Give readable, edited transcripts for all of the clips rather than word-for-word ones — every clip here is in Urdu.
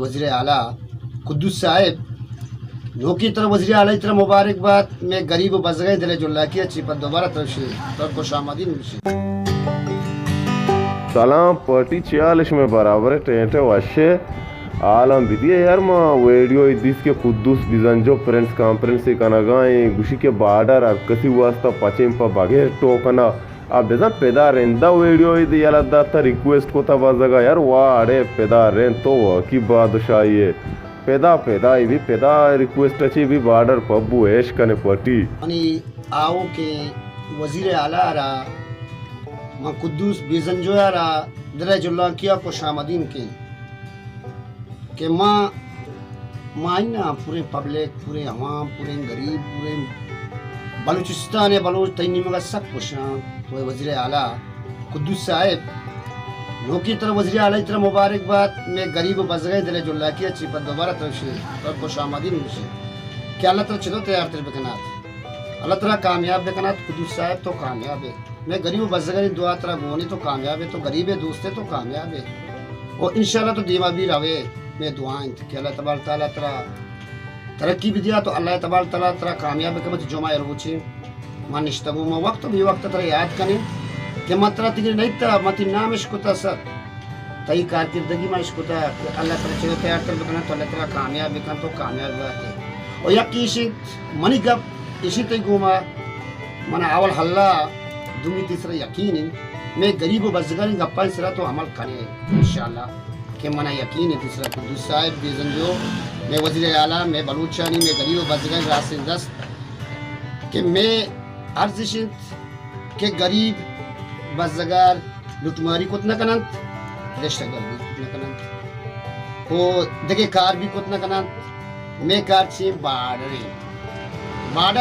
وزیر اعلیٰ قدوس صاحب نوکی طرح وزیر اعلیٰ طرح مبارکباد میں غریب و بزرگ دل جو اللہ کی اچھی پر دوبارہ ترشی اور خوش آمدید مشی سلام پارٹی 46 میں برابر ٹینٹ واشے عالم بدیه یار ما ویڈیو دیس کے قدوس بیزنجو پرنس کانفرنس کنگائیں گوشی کے بارڈر اب کسی واسطہ پچیم پا بغیر ٹوکنا اب بیزن پیدا رہندہ ویڈیو دی یالا داتا ریکویسٹ کو تا بازگا یار واڑے پیدا رہن تو کی بادشاہی ہے پیدا ای بھی پیدا ریکویسٹ اچھی بھی بارڈر پبو ایش کنے پٹی یعنی آؤ کہ وزیر اعلیٰ را ما قدوس بیزنجو را درج اللہ کیا خوش آمدین کی کہ ماں پورے پبلک پورے عوام پورے غریب پورے بلوچستان بلوچ تینی مگا سب خوشاں تو وزیر اعلیٰ قدوس صاحب نوکی طرح وزیر اعلیٰ طرح مبارکباد میں غریب و بزرگ دل جو اللہ کی اچھی پر دوبارہ ترشی اور خوش آمدید مشی کہ اللہ تعالیٰ چلو تیار تر بکنات اللہ تعالیٰ کامیاب بکنات قدوس صاحب تو کامیاب ہے میں غریب و بزرگ دعا طرح گونی تو کامیاب ہے تو غریب دوست تو کامیاب ہے اور انشاءاللہ تو دیما بھی روے میں دعائیں کہ اللہ تبارک تعالیٰ ترا ترقی بھی دیا تو اللہ تبارک تعالیٰ ترا کامیاب کہ مجھے جمعہ روچی ماں نشتگو ما وقت بھی وقت ترا یاد کریں کہ ماں ترا تیگر نہیں ترا ماں تی نام عشق ہوتا سر تئی کارکردگی میں عشق ہوتا کہ اللہ تعالیٰ چلو تیار کر بکنا تو اللہ تعالیٰ کامیاب بکن تو کامیاب بات ہے اور یکی اسی منی گپ اسی تی گوما منہ اول حلہ دومی تیسرا یقین ہے میں غریب و بزرگانی گپا سرا تو عمل کرے انشاءاللہ کہ منہ یقین ہے تیسرا قدوس صاحب بیزنجو میں وزیر اعلیٰ میں بلوچانی میں غریب و بزرگان راس دست کہ میں عرضشت کہ غریب بزرگار لٹماری کتنا کنند رشتہ گر بھی کتنا کنند وہ دیکھے کار بھی کتنا کنند میں کار چھے بارڈر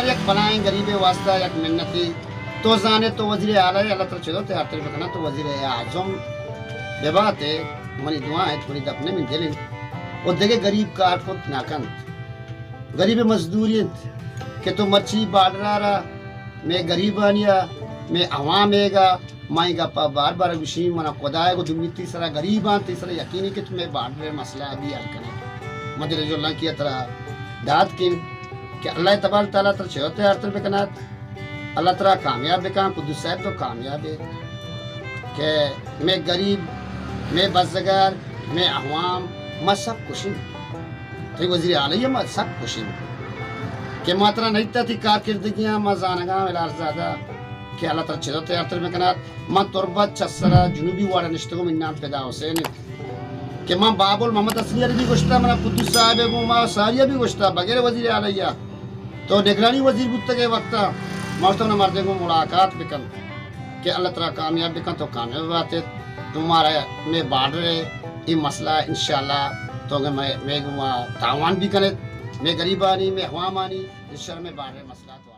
یک بنائیں غریب واسطہ یک منتی تو زانے تو وزیر اعلیٰ اللہ تعالیٰ چلو تیار تر بکنا تو وزیر اعظم بے بات ہے منی دعائیں تھوڑی دپنے میں دلیں اور دیکھے غریب کار کو ناکند غریب مزدوریت کہ تو مرچی بارڈر رہا میں غریب آنیا میں عوام ہے گا مائیں گا پا بار بار گوشی منہ خدای کو دمی تیسرا غریب آن تیسرا یقینی کہ تمہیں بارڈر مسئلہ بھی حل کریں مجھے رجو اللہ کیا طرح داد کن کہ اللہ تبارک تعالیٰ تر چہو تیار تر بکنات اللہ تعالیٰ کامیاب بکن قدوس صاحب تو کامیاب ہے کہ میں غریب میں بزرگار میں عوام میں سب خوشی تو وزیر اعلیٰ میں سب خوشی کہ ماترا نہیں تھی کارکردگیاں میں زانگاں ملار زیادہ کہ اللہ تعالیٰ چلو تیار تر بکنات میں تربت چسرا جنوبی وارا نشتگو من نام پیدا حسین کہ میں بابل محمد اصلی علی بھی گوشتا میں قدوس صاحب میں ساریہ بھی گوشتا بغیر وزیر اعلیٰ تو نگرانی وزیر بودتا کے وقتا مرتب نہ مردے کو ملاقات بکن کہ اللہ تعالیٰ کامیاب بکن تو کامیاب بات ہے تمہارا میں بارڈر ہے یہ مسئلہ انشاءاللہ تو میں تعاون بھی کرے میں غریب آنی میں عوام آنی انشاءاللہ میں بارڈر مسئلہ تو